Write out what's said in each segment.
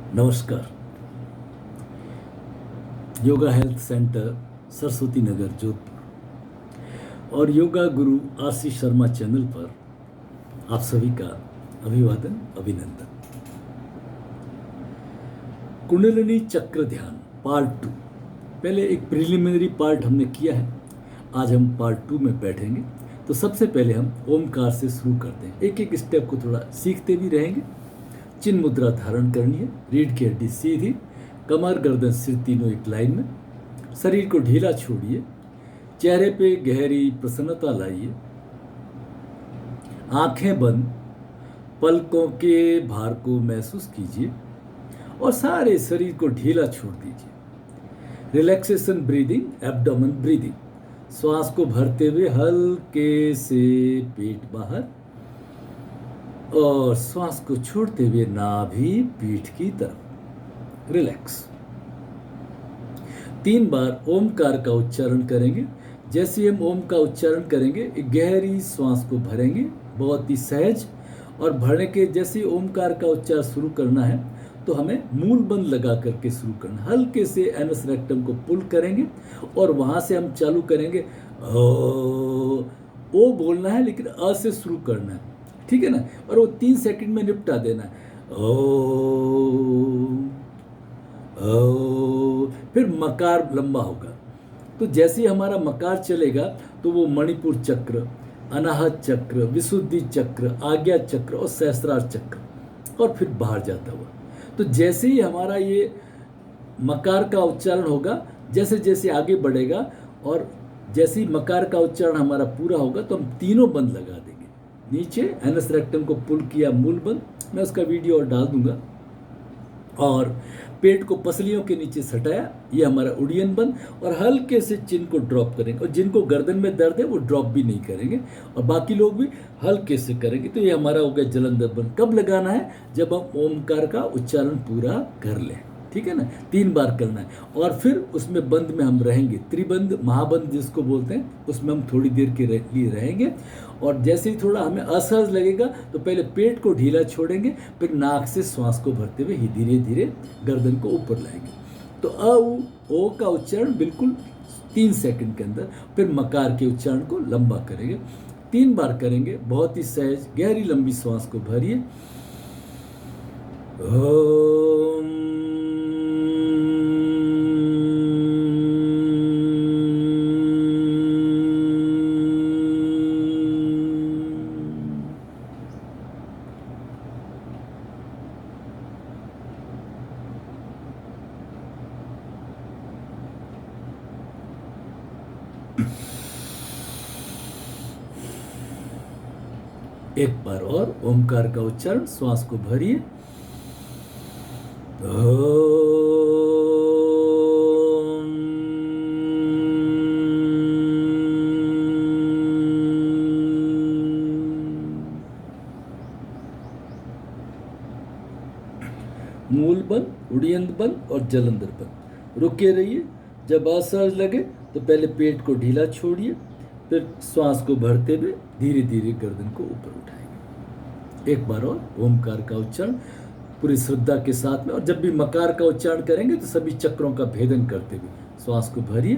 नमस्कार। Yoga health centre, Saraswati Nagar, Jodhpur और योगा गुरु Ashish Sharma channel पर आप सभी का अभिवादन, अभिनंदन। कुंडलिनी चक्र ध्यान पार्ट 2। पहले एक प्रिलिमिनरी पार्ट हमने किया है, आज हम पार्ट 2 में बैठेंगे। तो सबसे पहले हम ओमकार से शुरू करते हैं। एक एक स्टेप को थोड़ा सीखते भी रहेंगे। चिन्ह मुद्रा धारण करनी है, रीढ़ की हड्डी सीधी, कमर गर्दन सिर तीनों एक लाइन में। शरीर को ढीला छोड़िए, चेहरे पे गहरी प्रसन्नता लाइए, आंखें बंद, पलकों के भार को महसूस कीजिए और सारे शरीर को ढीला छोड़ दीजिए। रिलैक्सेशन ब्रीदिंग, एब्डोमेन ब्रीदिंग, श्वास को भरते हुए हल्के से पेट बाहर और श्वास को छोड़ते हुए नाभि पीठ की तरफ। रिलैक्स। 3 बार ओमकार का उच्चारण करेंगे। जैसे हम ओम का उच्चारण करेंगे, एक गहरी श्वास को भरेंगे, बहुत ही सहज, और भरने के जैसे ओमकार का उच्चारण शुरू करना है तो हमें मूल बंद लगा करके शुरू करना। हल्के से एनस रेक्टम को पुल करेंगे और वहां से हम चालू करेंगे। ओ बोलना है लेकिन अ से शुरू करना है, ठीक है ना। और वो 3 सेकंड में निपटा देना है। फिर मकार लंबा होगा। तो जैसे ही हमारा मकार चलेगा तो वो मणिपुर चक्र, अनाहत चक्र, विशुद्धि चक्र, आज्ञा चक्र और सहस्त्रार चक्र, और फिर बाहर जाता हुआ। तो जैसे ही हमारा ये मकार का उच्चारण होगा, जैसे जैसे आगे बढ़ेगा और जैसे ही मकार का उच्चारण हमारा पूरा होगा तो हम तीनों बंद लगा देंगे। नीचे एनस रेक्टम को पुल किया, मूल बंद, मैं उसका वीडियो और डाल दूंगा, और पेट को पसलियों के नीचे सटाया, ये हमारा उड़ियन बंद, और हल्के से चिन को ड्रॉप करेंगे। और जिनको गर्दन में दर्द है वो ड्रॉप भी नहीं करेंगे, और बाकी लोग भी हल्के से करेंगे। तो ये हमारा हो गया जलंधर बंद। कब लगाना है? जब हम ओमकार का उच्चारण पूरा कर लें, ठीक है ना। 3 बार करना है, और फिर उसमें बंद में हम रहेंगे। त्रिबंध, महाबंद जिसको बोलते हैं, उसमें हम थोड़ी देर के लिए रहेंगे। और जैसे ही थोड़ा हमें असहज लगेगा तो पहले पेट को ढीला छोड़ेंगे, फिर नाक से श्वास को भरते हुए ही धीरे धीरे गर्दन को ऊपर लाएंगे। तो ओ का उच्चारण बिल्कुल 3 सेकंड के अंदर। फिर मकार के उच्चारण को लंबा करेंगे, 3 बार करेंगे, बहुत ही सहज, गहरी लंबी श्वास को भरिए। ओम एक बार और ओमकार का उच्चारण, श्वास को भरिए। मूल बंद, उड़ियन बंद और जलंधर बंद। रुके रहिए। जब असहज लगे तो पहले पेट को ढीला छोड़िए, फिर श्वास को भरते हुए धीरे धीरे गर्दन को ऊपर उठाएंगे। एक बार और ओमकार का उच्चारण पूरी श्रद्धा के साथ में। और जब भी मकार का उच्चारण करेंगे तो सभी चक्रों का भेदन करते हुए श्वास को भरिए।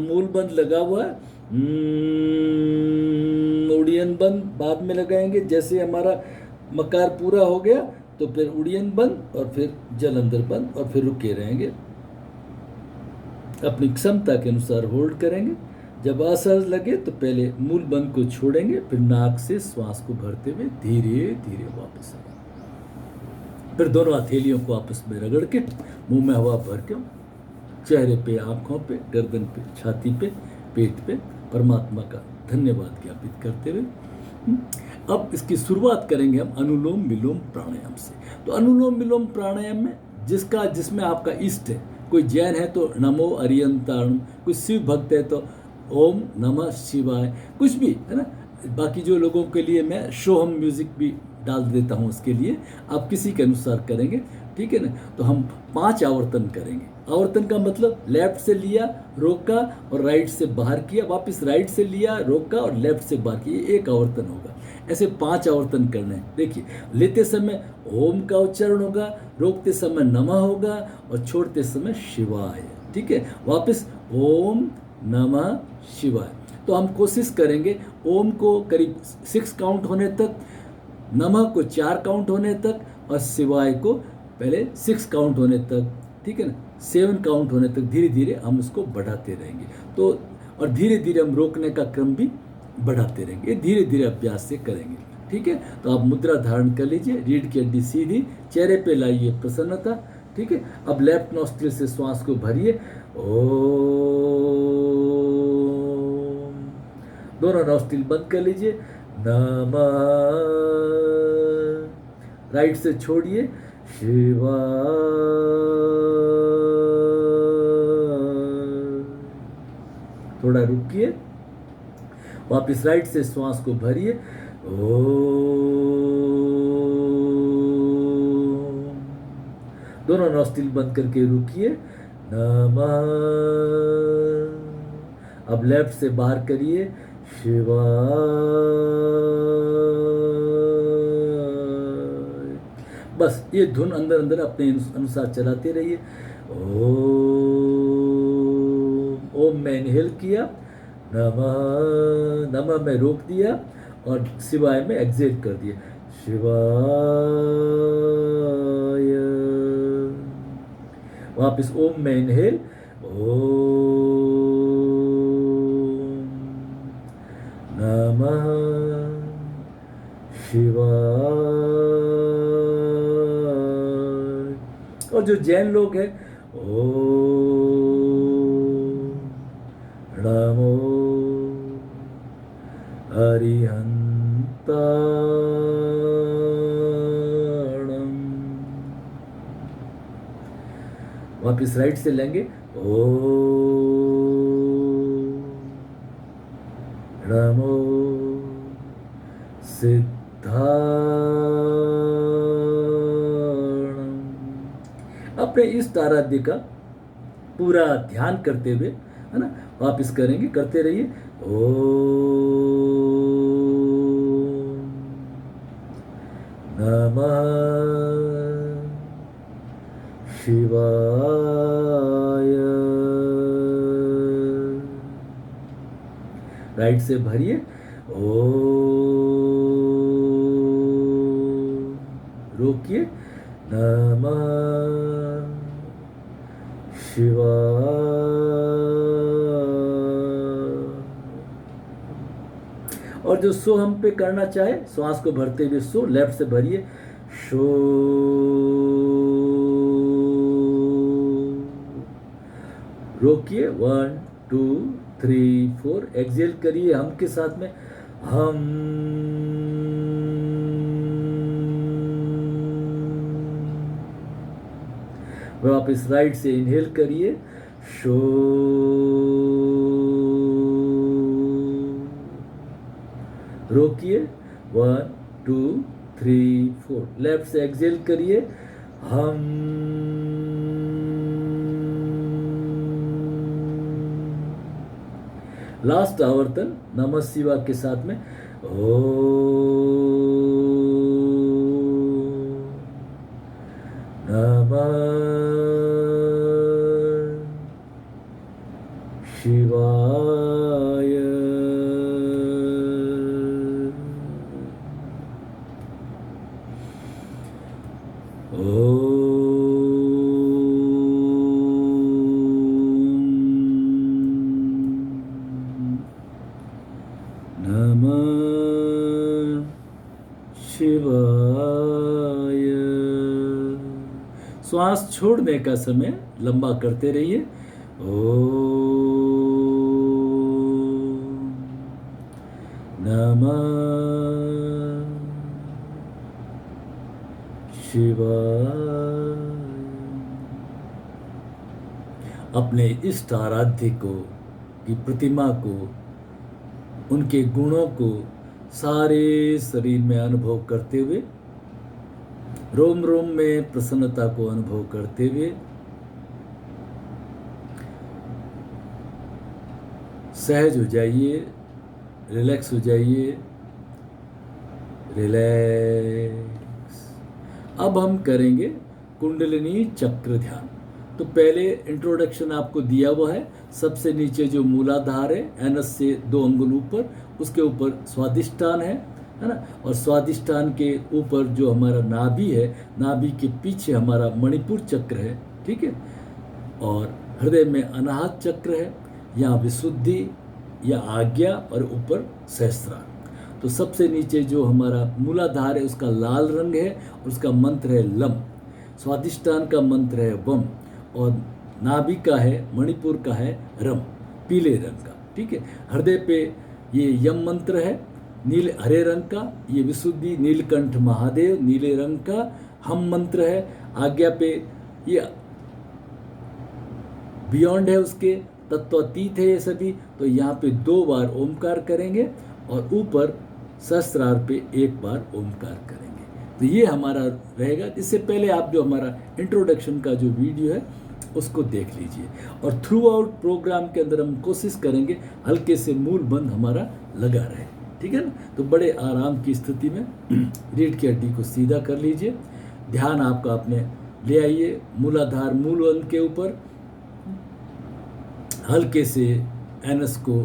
मूल बंद लगा हुआ है, उड़ियन बंद बाद में लगाएंगे। जैसे हमारा मकार पूरा हो गया तो फिर उड़ियन बंद और फिर जलंधर बंद, और फिर रुके रहेंगे। अपनी क्षमता के अनुसार होल्ड करेंगे। जब असहज लगे तो पहले मूल बंद को छोड़ेंगे, फिर नाक से श्वास को भरते हुए धीरे धीरे वापस आएंगे। फिर दोनों हथेलियों को आपस में रगड़ के मुंह में हवा भर के चेहरे पे, आंखों पे, गर्दन पे, छाती पे, पेट पे परमात्मा का धन्यवाद ज्ञापित करते हुए अब इसकी शुरुआत करेंगे हम अनुलोम विलोम प्राणायाम से। तो अनुलोम विलोम प्राणायाम में जिसमें आपका इष्ट है, कोई जैन है तो नमो अरियंताणु, कोई शिव भक्त है तो ओम नमः शिवाय, कुछ भी है ना, बाकी जो लोगों के लिए मैं शोहम म्यूज़िक भी डाल देता हूँ, उसके लिए आप किसी के अनुसार करेंगे, ठीक है ना। तो हम 5 आवर्तन करेंगे। आवर्तन का मतलब लेफ्ट से लिया, रोका और राइट से बाहर किया, वापस राइट से लिया, रोका और लेफ्ट से बाहर किया, एक आवर्तन होगा। ऐसे 5 आवर्तन करने हैं। देखिए, लेते समय ओम का उच्चारण होगा, रोकते समय नमः होगा और छोड़ते समय शिवाय, ठीक है। वापस ओम नमः शिवाय। तो हम कोशिश करेंगे ओम को करीब 6 काउंट होने तक, नमः को 4 काउंट होने तक और शिवाय को पहले 6 काउंट होने तक, ठीक है ना, 7 काउंट होने तक धीरे धीरे हम उसको बढ़ाते रहेंगे। तो और धीरे धीरे हम रोकने का क्रम भी बढ़ाते रहेंगे। ये धीरे धीरे अभ्यास से करेंगे, ठीक है। तो आप मुद्रा धारण कर लीजिए, रीढ़ की हड्डी सीधी, चेहरे पे लाइए प्रसन्नता, ठीक है। अब लेफ्ट नॉस्ट्रिल से श्वास को भरिए, ओम, दोनों नॉस्ट्रिल बंद कर लीजिए, नमः, राइट से छोड़िए, शिवाय, थोड़ा रुकिए, वापिस राइट से श्वास को भरिए, ओम, दोनों नॉस्ट्रिल बंद करके रुकिए, नमः, अब लेफ्ट से बाहर करिए, शिवाय। बस ये धुन अंदर अंदर अपने अनुसार चलाते रहिए। ओम में इनहेल किया, नमः, नमः में रोक दिया और शिवाय में एक्सेल कर दिया, शिवाय। वापिस ओम में इनहेल, ओम नमः शिवाय। और जो जैन लोग हैं, ओम नमो अरिहंताणम। वापिस राइट से लेंगे, ओम नमो सिद्धाणम। अपने इष्ट आराध्य का पूरा ध्यान करते हुए, है ना, वापिस करेंगे, करते रहिए, ओम नमः शिवाय। राइट से भरिए, ओम, रोकिए, नमः शिवाय। और जो सो हम पे करना चाहे, श्वास को भरते हुए सो, लेफ्ट से भरिए, शो, रोकिए, 1 2 3 4, एक्सेल करिए हम के साथ में, हम, वापिस राइट से इनहेल करिए, शो, रोकिए, 1 2 3 4, लेफ्ट से एक्सेल करिए, हम, लास्ट आवर्तन नमः शिवाय के साथ में, ओम नमः शिवाय। नमः शिवाय। श्वास छोड़ने का समय लंबा करते रहिए, ओम नमः शिवाय। अपने इष्ट आराध्य को की प्रतिमा को, उनके गुणों को सारे शरीर में अनुभव करते हुए, रोम रोम में प्रसन्नता को अनुभव करते हुए सहज हो जाइए, रिलैक्स हो जाइए, रिलैक्स। अब हम करेंगे कुंडलिनी चक्र ध्यान। तो पहले इंट्रोडक्शन आपको दिया हुआ है। सबसे नीचे जो मूलाधार है, एनस से 2 अंगुल ऊपर, उसके ऊपर स्वादिष्टान है ना। और स्वादिष्टान के ऊपर जो हमारा नाभि है, नाभि के पीछे हमारा मणिपुर चक्र है, ठीक है। और हृदय में अनाहत चक्र है, यहाँ विशुद्धि या आज्ञा, और ऊपर सहस्त्रार। तो सबसे नीचे जो हमारा मूलाधार है उसका लाल रंग है, उसका मंत्र है लम। स्वादिष्टान का मंत्र है वम, और नाभि का है, मणिपुर का है रम, पीले रंग का, ठीक है। हृदय पे ये यम मंत्र है नील हरे रंग का, ये विशुद्धि नीलकंठ महादेव नीले रंग का हम मंत्र है। आज्ञा पे ये बियॉन्ड है, उसके तत्वातीत है ये सभी। तो यहाँ पे 2 बार ओमकार करेंगे और ऊपर सहस्त्रार पे 1 बार ओमकार करेंगे। तो ये हमारा रहेगा। इससे पहले आप जो हमारा इंट्रोडक्शन का जो वीडियो है उसको देख लीजिए। और थ्रू आउट प्रोग्राम के अंदर हम कोशिश करेंगे हल्के से मूल बंद हमारा लगा रहे, ठीक है ना। तो बड़े आराम की स्थिति में रीढ़ की हड्डी को सीधा कर लीजिए। ध्यान आपका अपने ले आइए मूलाधार मूल अंग के ऊपर। हल्के से एनस को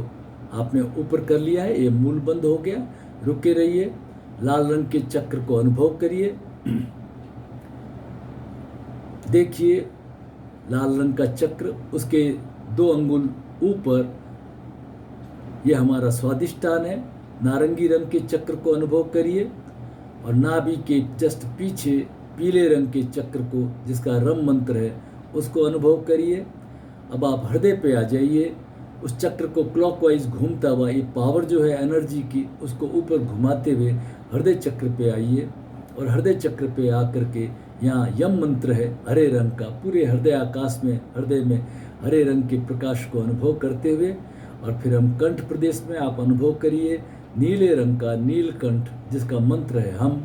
आपने ऊपर कर लिया है, ये मूल बंद हो गया। रुके रहिए, लाल रंग के चक्र को अनुभव करिए। देखिए लाल रंग का चक्र, उसके 2 अंगुल ऊपर ये हमारा स्वादिष्टान है। नारंगी रंग के चक्र को अनुभव करिए, और नाभि के जस्ट पीछे पीले रंग के चक्र को, जिसका रम मंत्र है, उसको अनुभव करिए। अब आप हृदय पे आ जाइए, उस चक्र को क्लॉकवाइज घूमता हुआ, ये पावर जो है एनर्जी की, उसको ऊपर घुमाते हुए हृदय चक्र पे आइए। और हृदय चक्र पे आकर के यहाँ यम मंत्र है हरे रंग का, पूरे हृदय आकाश में, हृदय में हरे रंग के प्रकाश को अनुभव करते हुए। और फिर हम कंठ प्रदेश में आप अनुभव करिए नीले रंग का नीलकंठ, जिसका मंत्र है हम,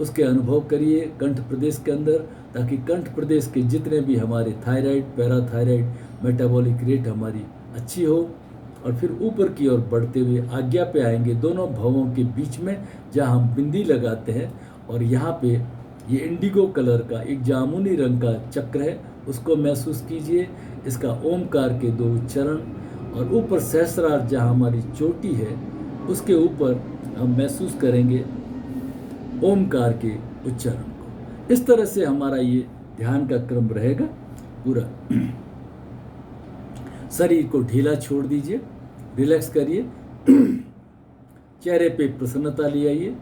उसके अनुभव करिए कंठ प्रदेश के अंदर, ताकि कंठ प्रदेश के जितने भी हमारे थायराइड, पैराथायराइड, मेटाबॉलिक रेट हमारी अच्छी हो। और फिर ऊपर की ओर बढ़ते हुए आज्ञा पे आएंगे, दोनों भवों के बीच में जहाँ हम बिंदी लगाते हैं। और यहाँ पे ये इंडिगो कलर का एक जामुनी रंग का चक्र है, उसको महसूस कीजिए। इसका ओमकार के 2 उच्चारण, और ऊपर सहस्रार जहाँ हमारी चोटी है, उसके ऊपर हम महसूस करेंगे ओमकार के उच्चारण को। इस तरह से हमारा ये ध्यान का क्रम रहेगा पूरा। शरीर को ढीला छोड़ दीजिए, रिलैक्स करिए, चेहरे पे प्रसन्नता ले आइए।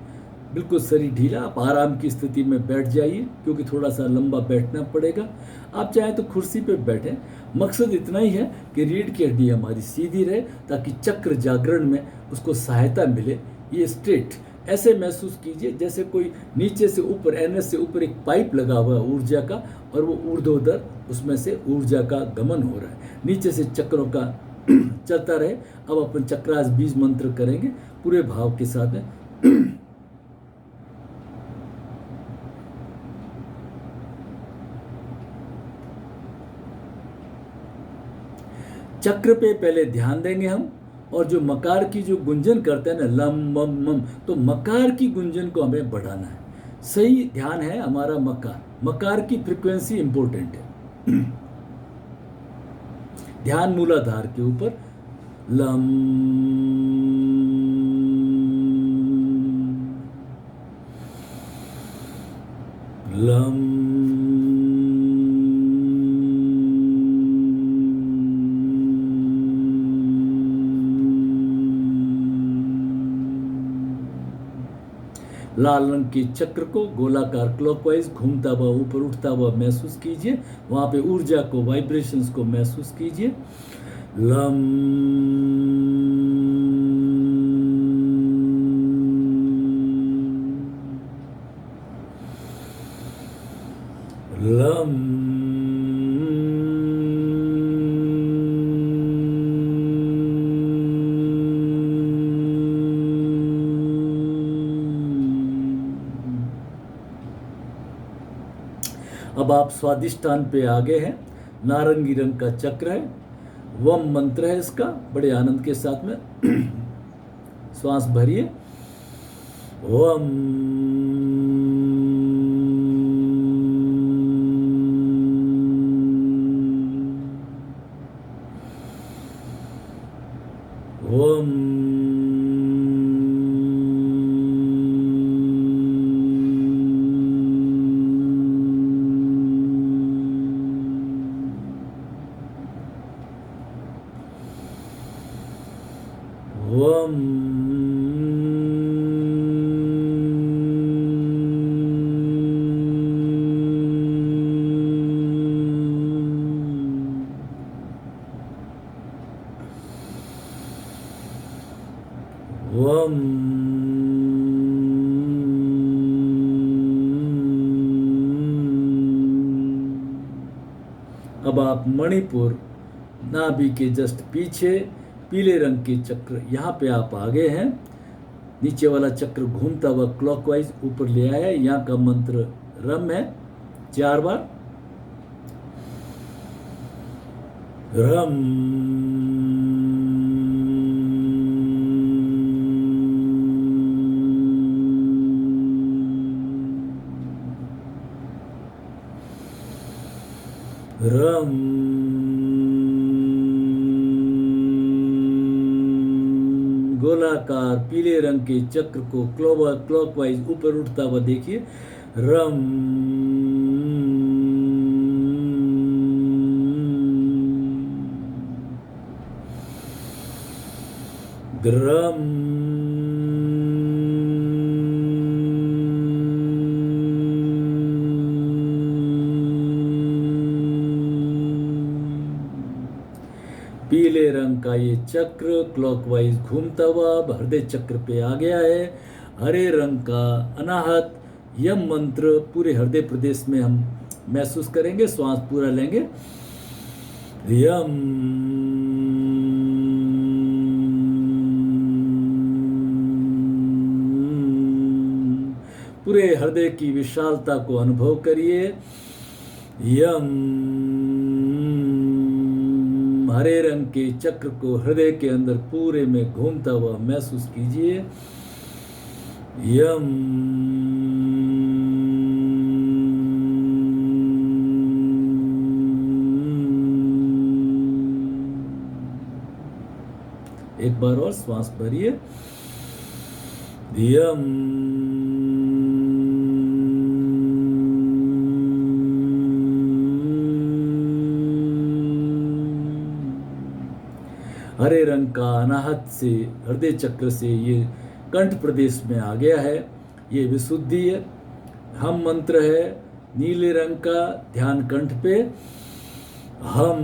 बिल्कुल शरीर ढीला, आप आराम की स्थिति में बैठ जाइए, क्योंकि थोड़ा सा लंबा बैठना पड़ेगा। आप चाहें तो कुर्सी पे बैठें। मकसद इतना ही है कि रीढ़ की हड्डी हमारी सीधी रहे, ताकि चक्र जागरण में उसको सहायता मिले। ये स्ट्रेट ऐसे महसूस कीजिए जैसे कोई नीचे से ऊपर, एनएस से ऊपर एक पाइप लगा हुआ है ऊर्जा का, और वो ऊर्ध्वाधर उसमें से ऊर्जा का गमन हो रहा है, नीचे से चक्रों का चलता रहे। अब अपन चक्रास बीज मंत्र करेंगे पूरे भाव के साथ में। चक्र पे पहले ध्यान देंगे हम, और जो मकार की जो गुंजन करते हैं ना, लम मम मम, तो मकार की गुंजन को हमें बढ़ाना है। सही ध्यान है हमारा मकार, मकार की फ्रीक्वेंसी इंपॉर्टेंट है। ध्यान मूलाधार के ऊपर, लम लम लाल रंग के चक्र को गोलाकार क्लॉकवाइज घूमता हुआ ऊपर उठता हुआ महसूस कीजिए। वहां पे ऊर्जा को, वाइब्रेशंस को महसूस कीजिए। लम लम अब आप स्वादिष्टान पे आ गए हैं। नारंगी रंग का चक्र है, वम मंत्र है इसका, बड़े आनंद के साथ में श्वास भरिए। वम वम वम वम अब आप मणिपुर नाभि के जस्ट पीछे पीले रंग के चक्र, यहाँ पे आप आ गए हैं। नीचे वाला चक्र घूमता हुआ क्लॉकवाइज ऊपर ले आया है। यहाँ का मंत्र रम है, 4 बार। रम रम गोलाकार पीले रंग के चक्र को क्लॉकवाइज ऊपर उठता हुआ देखिए। रम ग्रम पीले रंग का ये चक्र क्लॉकवाइज घूमता हुआ अब हृदय चक्र पे आ गया है। हरे रंग का अनाहत यम मंत्र पूरे हृदय प्रदेश में हम महसूस करेंगे। श्वास पूरा लेंगे। यम पूरे हृदय की विशालता को अनुभव करिए। यम हरे रंग के चक्र को हृदय के अंदर पूरे में घूमता हुआ महसूस कीजिए। यम एक बार और श्वास भरिए। यम हरे रंग का अनाहत से हृदय चक्र से ये कंठ प्रदेश में आ गया है। ये विशुद्धि है। हम मंत्र है नीले रंग का, ध्यान कंठ पे। हम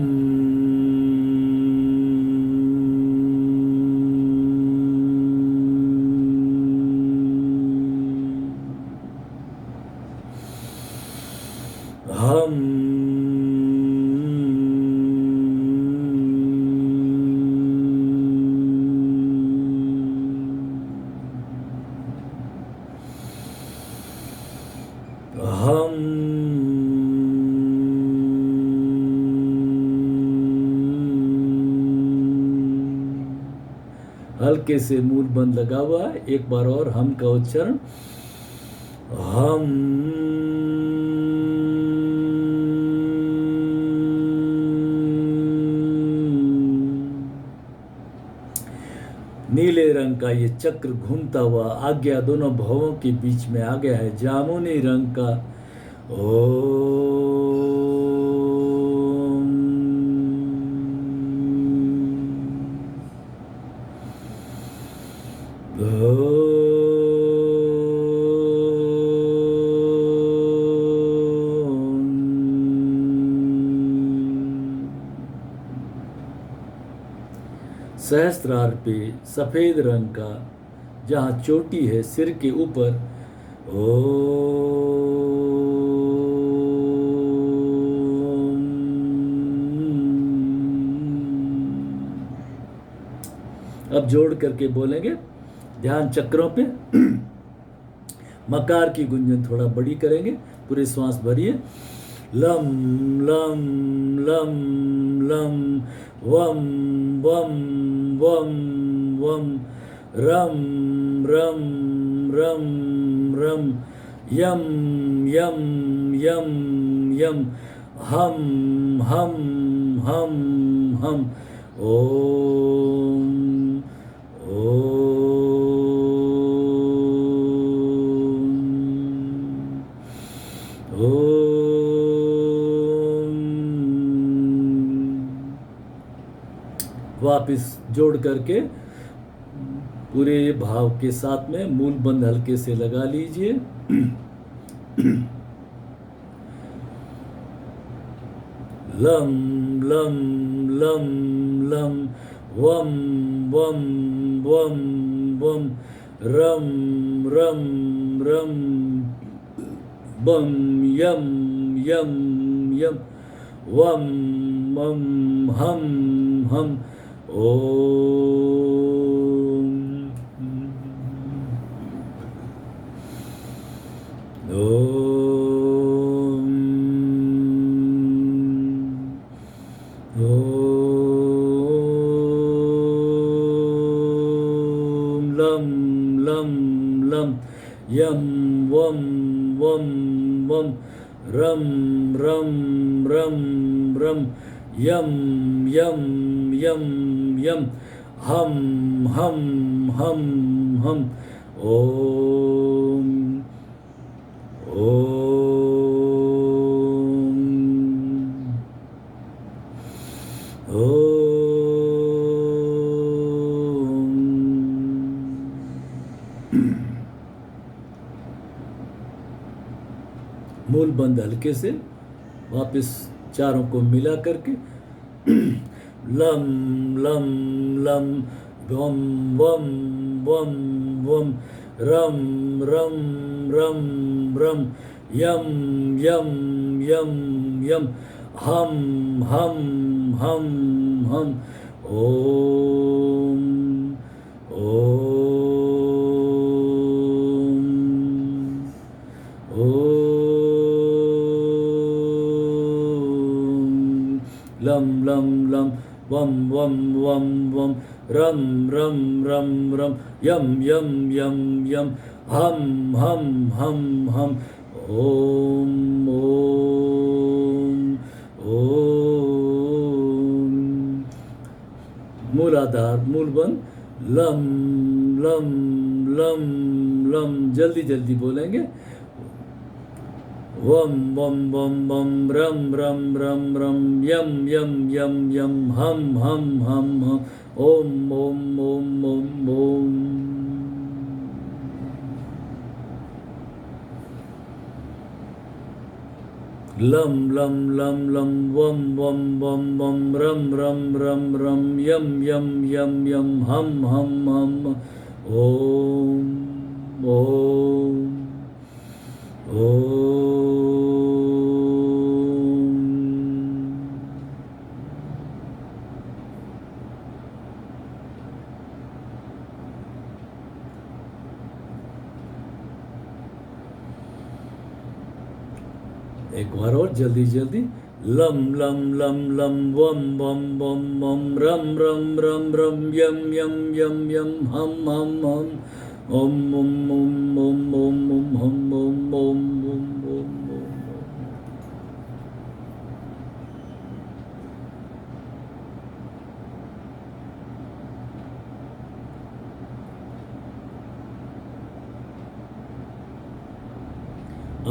हल्के से मूल बंद लगा हुआ है। एक बार और हम का उच्चारण। हम नीले रंग का ये चक्र घूमता हुआ आज्ञा दोनों भवों के बीच में आ गया है। जामुनी रंग का सहस्त्रार पे सफेद रंग का जहाँ चोटी है सिर के ऊपर, अब जोड़ करके बोलेंगे। ध्यान चक्रों पे मकार की गुंजन थोड़ा बड़ी करेंगे। पूरे श्वास भरिए। लं लं लं लं वं वं वं वं रं रं रं रं यं यं यं यं हम हम हम हम ओम ओम ओम। वापिस जोड़ करके पूरे भाव के साथ में मूल बंद हल्के से लगा लीजिए। लं लं लं लं वं वं वं वं रं रं रं बं यं यं यं वं वं हम हम ओम ओम ओम लं लं लं यं वं वं वं रं रं रं रं यं यं यं यं हम हम हम हम ओम ओम ओम। मूल बंद हल्के से वापस चारों को मिला करके लम लम लम वम वम वम वम रम रम रम रम यम यम यम यम हम हम हम हम ओम ओम ओम लं लं लं वं वं वं वं रं रं रं रं यं यं यं यं हम हम हम हम ओम ओम ओम। मूलाधार मूल बंद लं लं लं लं जल्दी जल्दी बोलेंगे वम वम वम वम रम रम रम रम यम यम यम यम हम हम हम हम ओम ओम ओम ओम ओम। लं लं लं लं वम वम वम वम रम रम रम रम यम यम यम यम हम हम हम ओम ओम ओम। एक बार और जल्दी जल्दी लम लम लम लम वम वम वम वम रम रम रम रम यम यम यम यम हम हम हम ओम ओम ओम ओम ओम ओम हम ओम ओम ओम ओम ओम।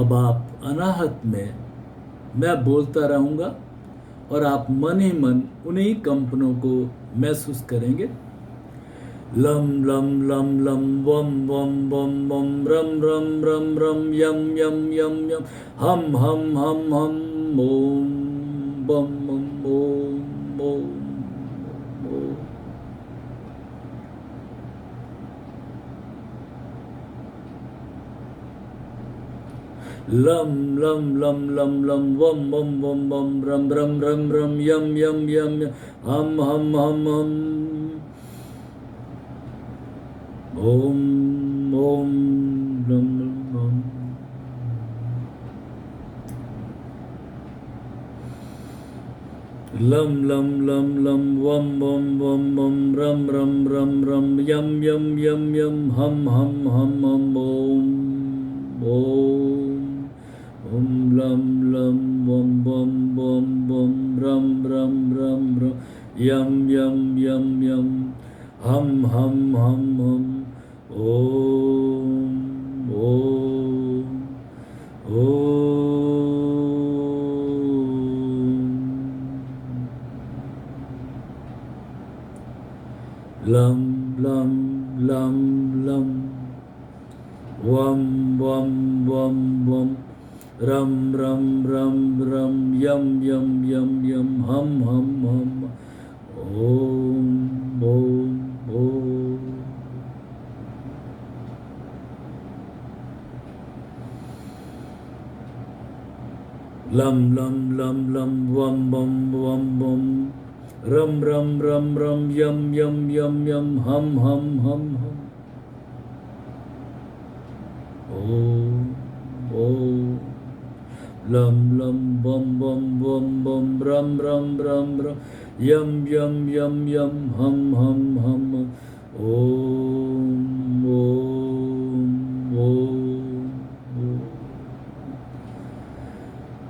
अब आप अनाहत में मैं बोलता रहूँगा और आप मन ही मन उन्हीं कंपनों को महसूस करेंगे। लम लम लम लम वम वम वम वम रम रम रम रम यम यम यम यम हम हम हम हम ओम बम बम ओम ओम ओम। लम लम लम लम लम वम वम वम वम रम रम रम रम यम यम यम हम हम हम हम ओम ओम लम लम। लं लं लं लं वं वं वं वं रं रं रं रं यं यं यं यं हं हं हं हं ॐ लं लं वं वं वं वं रं रं रं रं यं यं यं यं हं हं हं हं लं लं लं लं वं वं वं वं रं रं रं रं यं यं यं यं हं हं हं लं लं लं लं वं वं वं वं रं रं रं रं यं यं यं यं हं हं हं हं लं लं वं वं वं वं रं रं रं रं यं यं यं यं हं हं हं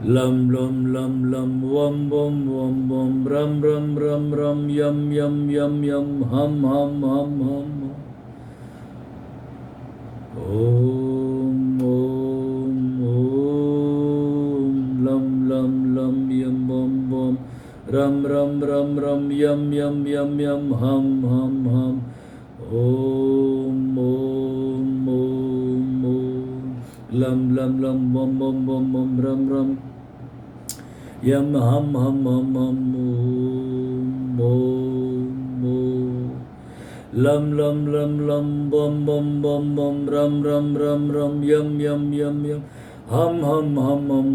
लं लं लं लं वं वं वं वं रं रं रं रं यं यं यं यं हं हं हं हं लं लं लं यं वं वं रं रं रं रं यं यं यं यं हं हं हं लं लं लं वं वं वं वं रं रं यं हं हं हं हं लं लं लं लं वं वं वं वं रं रं रं रं यं यं यं यं हं हं हं हं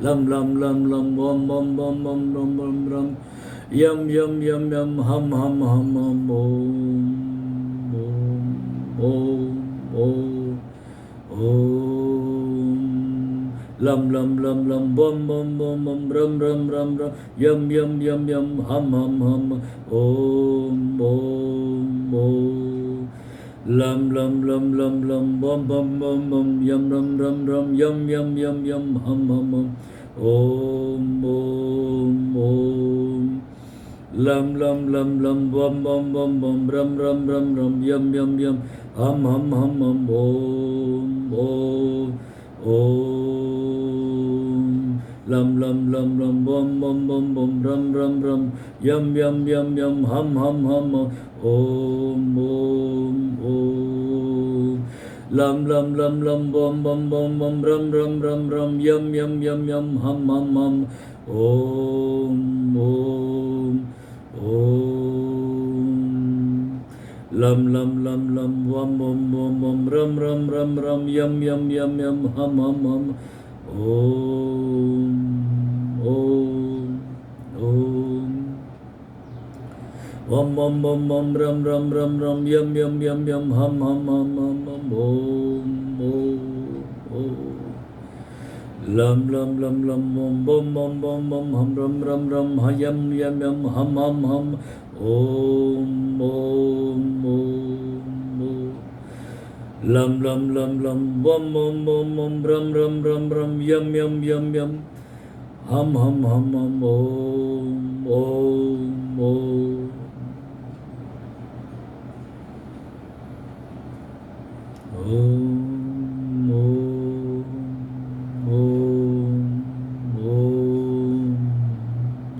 लं लं लं लं वं वं वं वं रं रं रं यं यं यं यं हं हं हं हं लं लं लं लं वं वं वं वं रं रं रं रं यं यं यं यं हं हं हं लं लं लं लं लं वं वं वं वं यं रं रं रं यं यं यं यं हं हं हं लं लं लं लं वं वं वं वं रं रं रं रं यं यं यं हं हं हं हं लं लं लं लं वं वं वं वं रं रं रं यं यं यं यं हं हं हं लं लं लं लं वं वं वं वं रं रं रं रं यं यं यं यं हं हं हं लं लं लं लं वं वं वं वं रं रं रं रं यं यं यं यं हं हं हं वं वं वं वं रं रं रं रं यं यं यं यं हं हं हं लं लं लं लं वं वं वं वं वं हं रं रं रं यं यं यं हं हं हं लं लं लं लं वं वं वं वं रं रं रं रं यं यं यं यं हं हं हं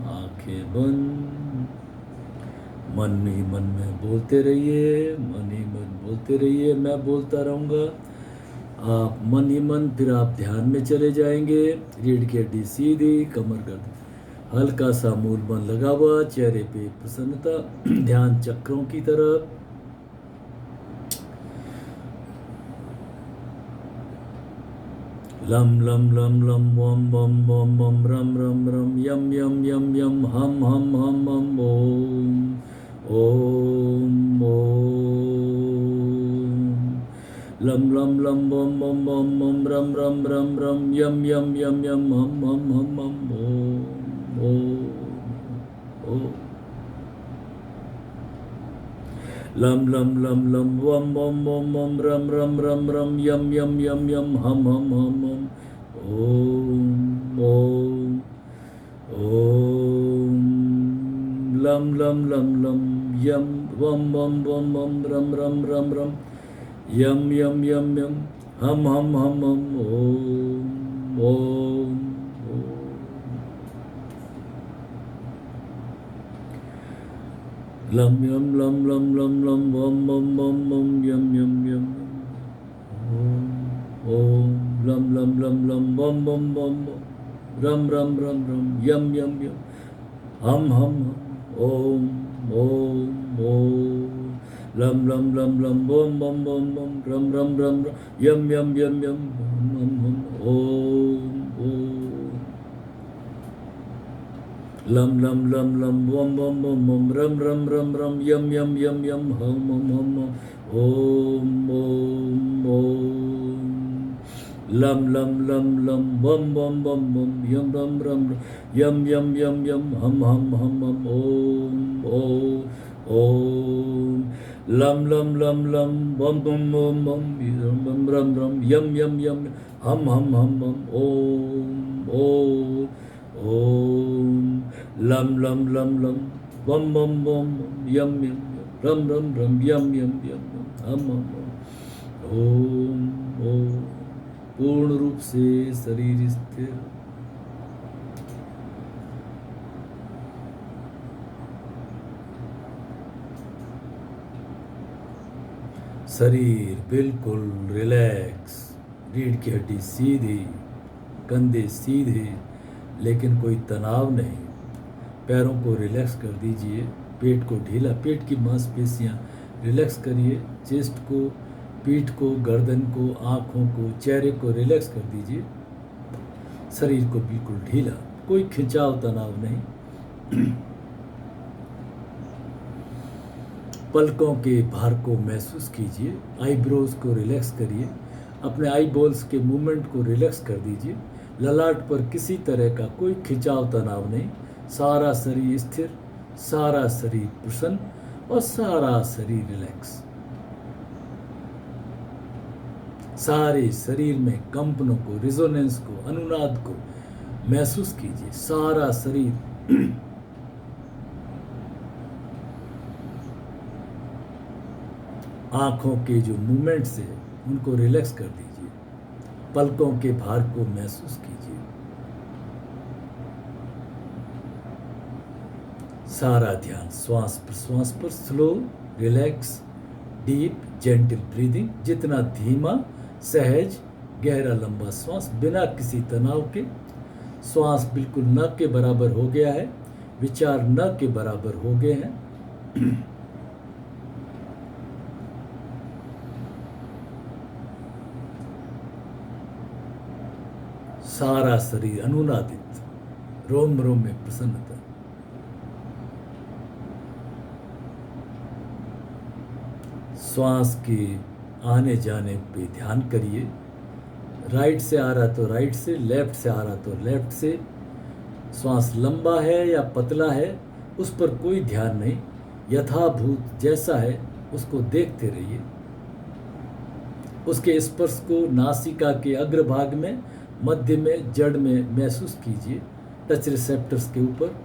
आंखें बंद मन ही मन में बोलते रहिए मन ही मन बोलते रहिए मैं बोलता रहूँगा आप मन ही मन फिर आप ध्यान में चले जाएंगे रीढ़ की हड्डी सीधी कमर गर्द हल्का सा मूल मन लगा हुआ चेहरे पे प्रसन्नता ध्यान चक्रों की तरफ लं लं लं लं वं वं वं वं रं रं रं यं यं यं यं हं हं हं हं ॐ लम लम लम बम बम बम बम रम रम रम रम यम यम यम यम हम हम ओम ओम। लम लम लम लम वम बम बम बम रम रम रम रम यम यम यम यम हम ओम ओम ओम। लम लम लम लम यम वम बम बम बम रम रम रम रम यम यम यम यम हम ओम ओम। लम यम लम लम लम लम वम बम बम बम यम यम यम ओम ओम। लम लम लम लम बम बम बम बम रम रम रम रम यम यम यम हम ओम ओम ओम। लम लम लम लम बम बम बम बम रम रम रम रम यम यम यम यम हम ओम ओम। लम लम लम लम बम बम बम बम रम रम रम रम यम यम यम यम हम ओम ओम ओम। लम लम लम लम बम बम बम बम यम रम रम यम यम यम यम हम ओम ओम ओम। लम लम लम लम बम बम बम बम रम रम रम यम यम यम हम ओम ओम ओम। लम लम लम लम बम बम बम यम यम रम रम रम यम यम यम हम ओम ओम। पूर्ण रूप से शरीर स्थिर। शरीर बिल्कुल रिलैक्स, रीढ़ की हड्डी सीधी, कंधे सीधे, लेकिन कोई तनाव नहीं। पैरों को रिलैक्स कर दीजिए, पेट को ढीला, पेट की मांसपेशियां रिलैक्स करिए, चेस्ट को, पीठ को, गर्दन को, आँखों को, चेहरे को रिलैक्स कर दीजिए। शरीर को बिल्कुल ढीला, कोई खिंचाव तनाव नहीं। पलकों के भार को महसूस कीजिए, आईब्रोज को रिलैक्स करिए, अपने आई बॉल्स के मूवमेंट को रिलैक्स कर दीजिए। ललाट पर किसी तरह का कोई खिंचाव तनाव नहीं, सारा शरीर स्थिर, सारा शरीर प्रसन्न और सारा शरीर रिलैक्स। सारे शरीर में कंपनों को, रिजोनेंस को, अनुनाद को महसूस कीजिए। सारा शरीर आंखों के जो मूवमेंट्स है उनको रिलैक्स कर दीजिए, पलकों के भार को महसूस कीजिए। सारा ध्यान श्वास प्रश्वास पर, slow, relax, deep, gentle breathing, जितना धीमा, सहज, गहरा, लंबा श्वास बिना किसी तनाव के। श्वास बिल्कुल न के बराबर हो गया है, विचार न के बराबर हो गए हैं। सारा शरीर अनुनादित, रोम रोम में प्रसन्नता। श्वास के आने जाने पे ध्यान करिए। राइट से आ रहा तो राइट से, लेफ्ट से आ रहा तो लेफ्ट से। श्वास लंबा है या पतला है उस पर कोई ध्यान नहीं, यथाभूत जैसा है उसको देखते रहिए। उसके स्पर्श को नासिका के अग्रभाग में, मध्य में, जड़ में महसूस कीजिए, टच रिसेप्टर्स के ऊपर।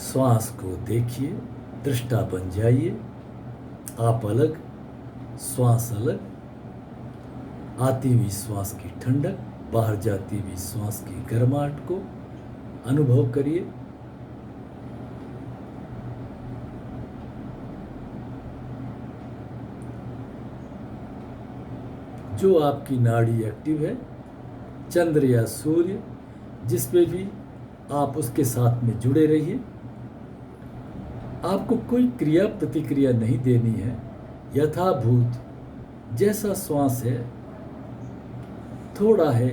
श्वास को देखिए, दृष्टा बन जाइए। आप अलग, श्वास अलग। आती हुई श्वास की ठंडक, बाहर जाती हुई श्वास की गर्माहट को अनुभव करिए। जो आपकी नाड़ी एक्टिव है, चंद्र या सूर्य जिस पे भी, आप उसके साथ में जुड़े रहिए। आपको कोई क्रिया प्रतिक्रिया नहीं देनी है। यथाभूत जैसा श्वास है, थोड़ा है,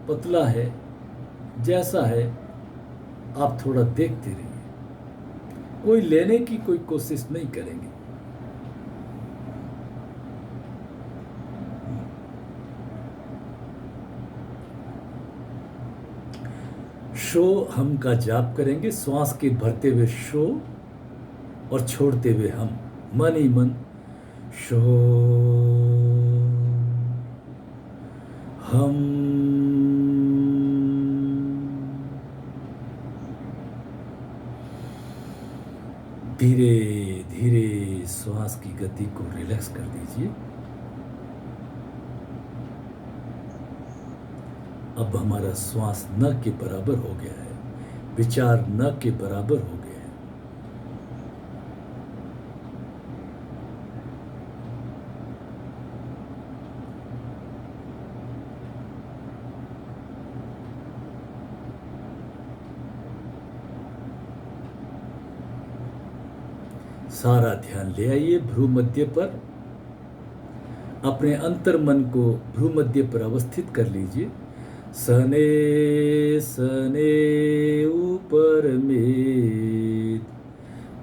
पतला है, जैसा है आप थोड़ा देखते रहिए। कोई लेने की कोई कोशिश नहीं करेंगे। शो हम का जाप करेंगे, श्वास के भरते हुए शो और छोड़ते हुए हम, मन ही मन शो हम। धीरे धीरे श्वास की गति को रिलैक्स कर दीजिए। अब हमारा श्वास न के बराबर हो गया है, विचार न के बराबर हो गए हैं। सारा ध्यान ले आइए भ्रू मध्य पर। अपने अंतर मन को भ्रू मध्य पर अवस्थित कर लीजिए। सने सने ऊपर में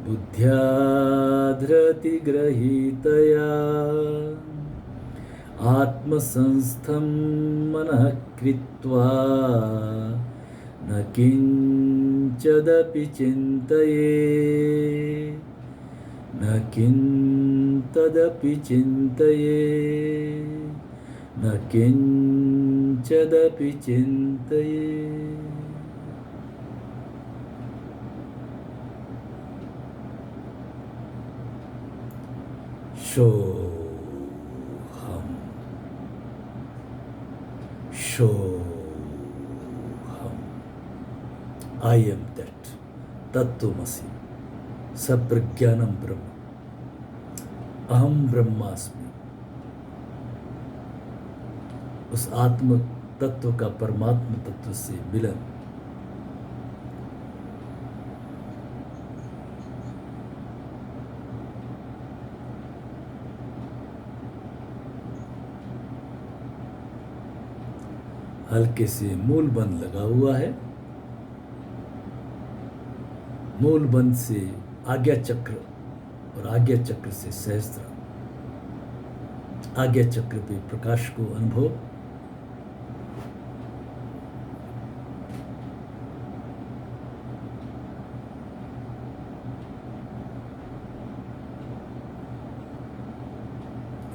बुद्ध्या धृति ग्रहीतया आत्मसंस्थं मनः कृत्वा न किंचदपि चिन्तये न किंतदपि चिन्तये न किंचदपि चिन्तये। Shoham Shoham. I am that तत्वमसि सप्रज्ञानम ब्रह्म अहम ब्रह्मास्मि। उस आत्म तत्व का परमात्म तत्व से मिलन। हल्के से मूल बंद लगा हुआ है। मूल बंद से आज्ञा चक्र और आज्ञा चक्र से सहस्त्र। आज्ञा चक्र पे प्रकाश को अनुभव।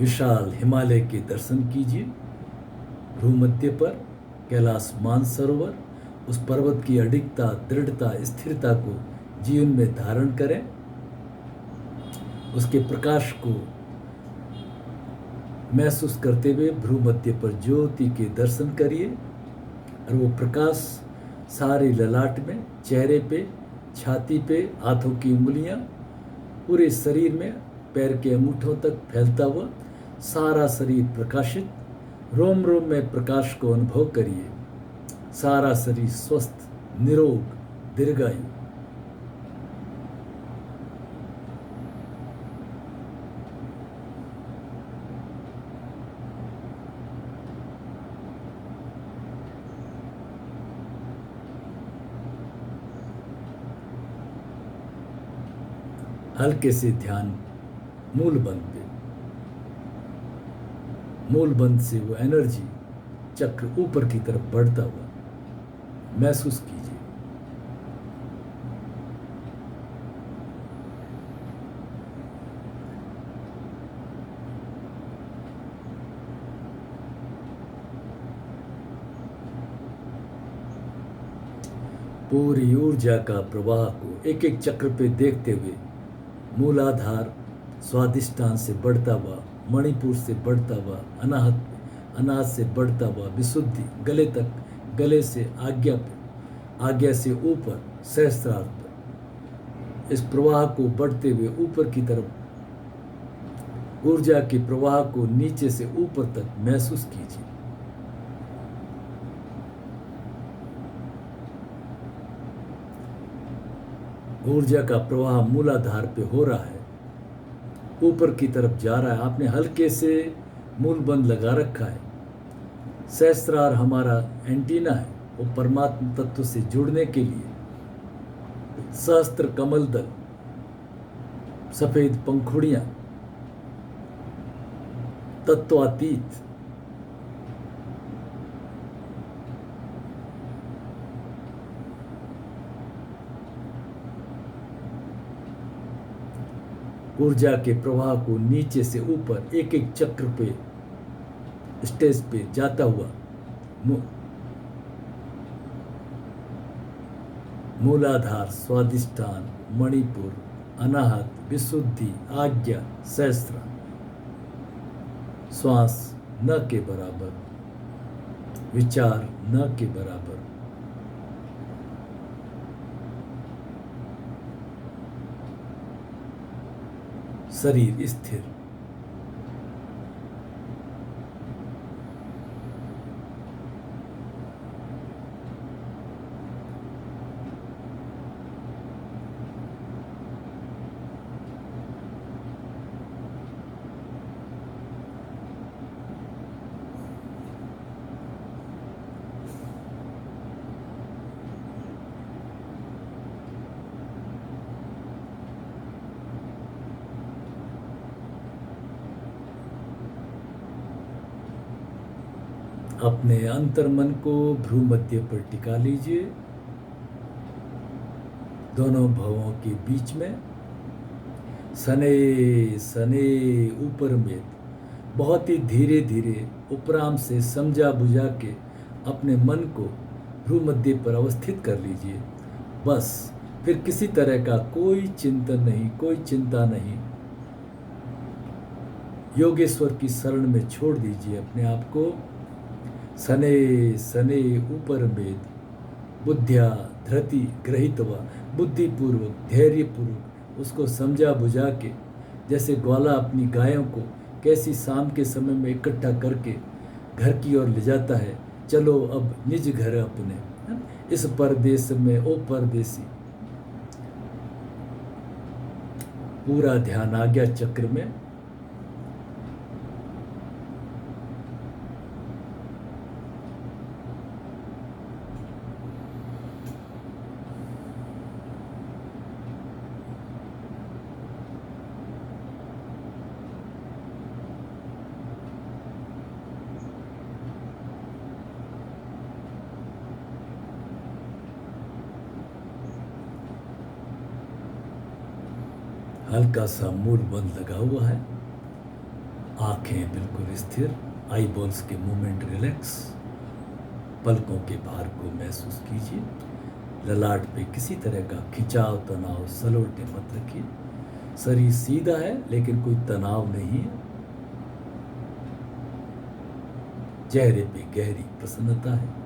विशाल हिमालय के दर्शन कीजिए। भूमध्य पर कैलाश मानसरोवर, उस पर्वत की अडिगता, दृढ़ता, स्थिरता को जीवन में धारण करें। उसके प्रकाश को महसूस करते हुए भ्रूमध्य पर ज्योति के दर्शन करिए। और वो प्रकाश सारे ललाट में, चेहरे पे, छाती पे, हाथों की उंगलियां, पूरे शरीर में, पैर के अंगूठों तक फैलता हुआ सारा शरीर प्रकाशित। रोम रोम में प्रकाश को अनुभव करिए। सारा शरीर स्वस्थ, निरोग, दीर्घायु। हल्के से ध्यान मूल बंद पे। मूल बंद से वो एनर्जी चक्र ऊपर की तरफ बढ़ता हुआ महसूस कीजिए। पूरी ऊर्जा का प्रवाह को एक एक चक्र पे देखते हुए मूलाधार स्वादिष्टान से बढ़ता हुआ, मणिपुर से बढ़ता हुआ, अनाहत, अनाहत से बढ़ता हुआ विशुद्धि गले तक, गले से आज्ञा पे, आज्ञा से ऊपर सहस्त्रार पर, इस प्रवाह को बढ़ते हुए ऊपर की तरफ ऊर्जा के प्रवाह को नीचे से ऊपर तक महसूस कीजिए। ऊर्जा का प्रवाह मूलाधार पे हो रहा है, ऊपर की तरफ जा रहा है। आपने हल्के से मूल बंद लगा रखा है। सहस्त्रार हमारा एंटीना है, वो परमात्मा तत्व से जुड़ने के लिए। सहस्त्र कमल दल, सफेद पंखुड़ियां, तत्वातीत। ऊर्जा के प्रवाह को नीचे से ऊपर एक एक चक्र पे, स्टेज पे जाता हुआ मूलाधार, स्वादिष्ठान, मणिपुर, अनाहत, विशुद्धि, आज्ञा, सहस्त्र। श्वास न के बराबर, विचार न के बराबर। शरीर स्थिर। अपने अंतर्मन को भ्रू मध्य पर टिका लीजिए, दोनों भवों के बीच में। सने सने ऊपर में बहुत ही धीरे धीरे उपराम से समझा बुझा के अपने मन को भ्रू मध्य पर अवस्थित कर लीजिए। बस फिर किसी तरह का कोई चिंतन नहीं, कोई चिंता नहीं। योगेश्वर की शरण में छोड़ दीजिए अपने आप को। सने सने ऊपर वेद, बुद्धिया धृति ग्रहितवा, बुद्धिपूर्वक धैर्यपूर्वक उसको समझा बुझा के, जैसे ग्वाला अपनी गायों को कैसी शाम के समय में इकट्ठा करके घर की ओर ले जाता है। चलो अब निज घर अपने, इस परदेश में ओ परदेसी। पूरा ध्यान आज्ञा चक्र में। हल्का सा मूल बंद लगा हुआ है, आंखें बिल्कुल स्थिर, आई बॉल्स के मूवमेंट रिलैक्स। पलकों के भार को महसूस कीजिए। ललाट पे किसी तरह का खिंचाव, तनाव, सलोटे मत रखिए। शरीर सीधा है लेकिन कोई तनाव नहीं है। चेहरे पे गहरी प्रसन्नता है।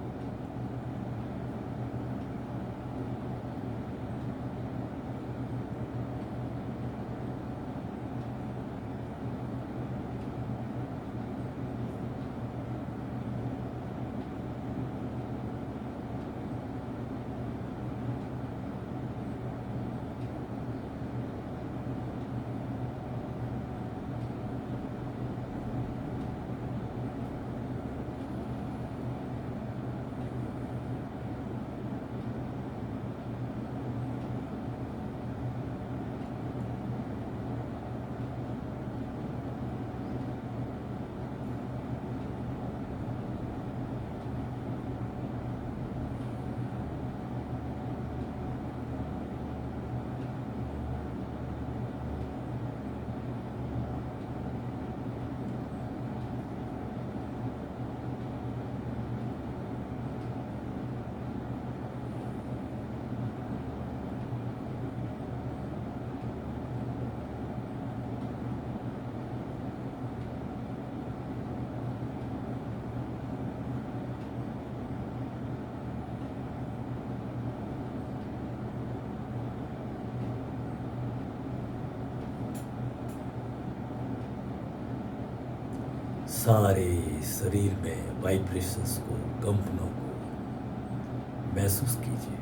सारे शरीर में वाइब्रेशंस को, कंपनों को महसूस कीजिए।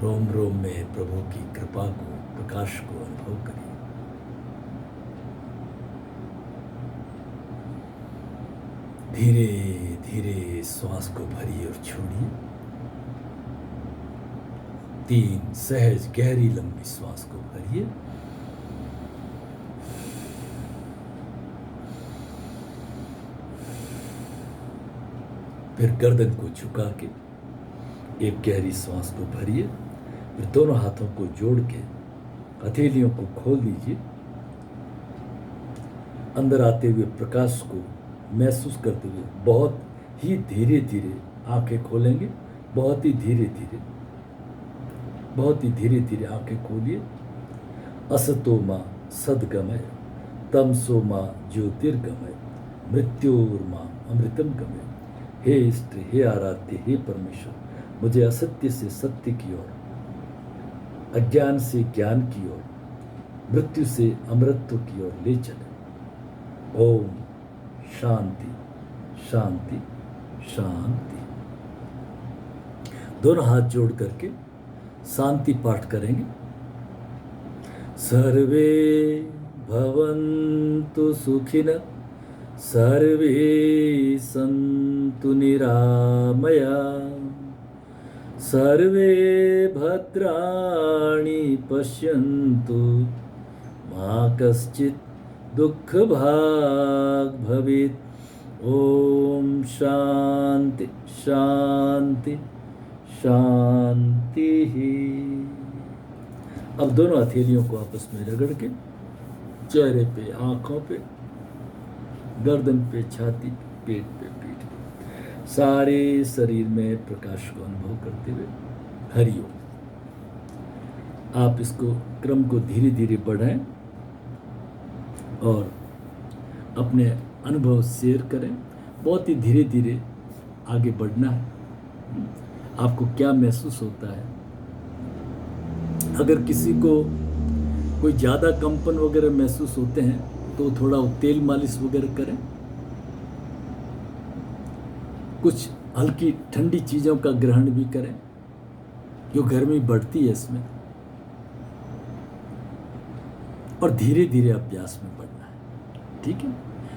रोम रोम में प्रभु की कृपा को, प्रकाश को अनुभव करिए। धीरे धीरे श्वास को भरिए और छोड़िए। 3 सहज गहरी लंबी श्वास को भरिए। फिर गर्दन को झुका के एक गहरी श्वास को भरिए। फिर दोनों हाथों को जोड़ के हथेलियों को खोल दीजिए। अंदर आते हुए प्रकाश को महसूस करते हुए बहुत ही धीरे धीरे आंखें खोलेंगे। बहुत ही धीरे धीरे आंखें खोलिए। असतो मां सद्गमय, तमसो मां ज्योतिर्गमय, मृत्योर्मां अमृतम गमय। हे इष्ट, हे आराध्य, हे परमेश्वर, मुझे असत्य से सत्य की ओर, अज्ञान से ज्ञान की ओर, मृत्यु से अमृतत्व की ओर ले चले। ओम शांति शांति शांति। दोनों हाथ जोड़ करके शांति पाठ करेंगे। सर्वे भवन्तु सुखिनः, सर्वे सन्तु निरामयाः, सर्वे भद्राणि पश्यन्तु, मा कश्चित् दुःखभाग् भवेत्। ओम शांति शांति शांति। अब दोनों हथेलियों को आपस में रगड़ के चेहरे पे, आंखों पे, गर्दन पे, छाती पे, पेट पे, पीठ पे, सारे शरीर में प्रकाश को अनुभव करते हुए हरिओम। आप इसको क्रम को धीरे धीरे बढ़ाएं और अपने अनुभव शेयर करें। बहुत ही धीरे धीरे आगे बढ़ना है। आपको क्या महसूस होता है? अगर किसी को कोई ज़्यादा कंपन वगैरह महसूस होते हैं तो थोड़ा तेल मालिश वगैरह करें। कुछ हल्की ठंडी चीज़ों का ग्रहण भी करें, जो गर्मी बढ़ती है इसमें। और धीरे धीरे अभ्यास में बढ़ना है। ठीक है,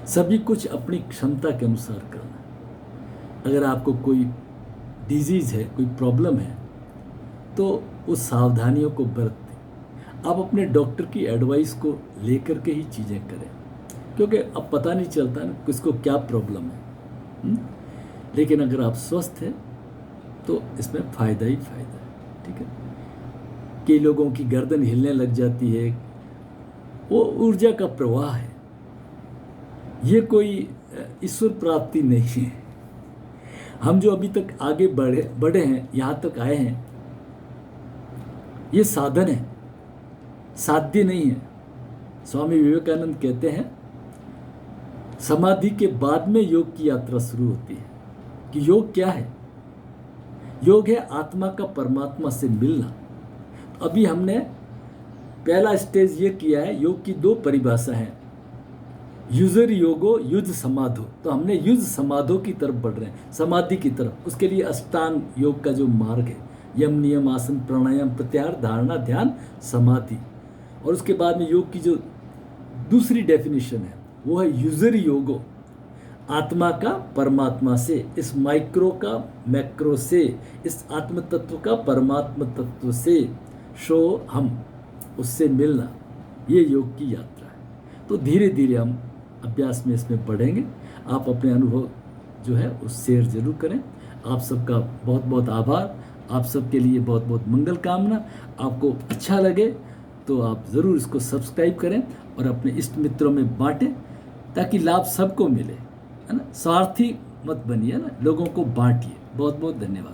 सभी कुछ अपनी क्षमता के अनुसार करना है। अगर आपको कोई डिजीज़ है, कोई प्रॉब्लम है, तो उस सावधानियों को बरतें। आप अपने डॉक्टर की एडवाइस को लेकर के ही चीज़ें करें, क्योंकि अब पता नहीं चलता ना किसको क्या प्रॉब्लम है। लेकिन अगर आप स्वस्थ हैं तो इसमें फ़ायदा ही फ़ायदा है। ठीक है, कई लोगों की गर्दन हिलने लग जाती है, वो ऊर्जा का प्रवाह है। ये कोई ईश्वर प्राप्ति नहीं है। हम जो अभी तक आगे बढ़े हैं, यहाँ तक आए हैं, ये साधन है, साध्य नहीं है। स्वामी विवेकानंद कहते हैं समाधि के बाद में योग की यात्रा शुरू होती है। कि योग क्या है? योग है आत्मा का परमात्मा से मिलना। अभी हमने पहला स्टेज ये किया है। योग की 2 परिभाषा हैं, युजर योगो, युद्ध समाधो। तो हमने युद्ध समाधो की तरफ बढ़ रहे हैं, समाधि की तरफ। उसके लिए अष्टांग योग का जो मार्ग है, यम नियम आसन प्राणायाम प्रत्याहार धारणा ध्यान समाधि। और उसके बाद में योग की जो दूसरी डेफिनेशन है वो है युजर योगो, आत्मा का परमात्मा से, इस माइक्रो का मैक्रो से, इस आत्म तत्व का परमात्मा तत्व से, शो हम उससे मिलना। ये योग की यात्रा है। तो धीरे धीरे हम अभ्यास में इसमें बढ़ेंगे। आप अपने अनुभव जो है उस शेयर जरूर करें। आप सबका बहुत बहुत आभार। आप सबके लिए बहुत बहुत मंगल कामना। आपको अच्छा लगे तो आप ज़रूर इसको सब्सक्राइब करें और अपने इष्ट मित्रों में बांटें, ताकि लाभ सबको मिले, है ना। स्वार्थी मत बनिए ना, लोगों को बांटिए। बहुत बहुत धन्यवाद।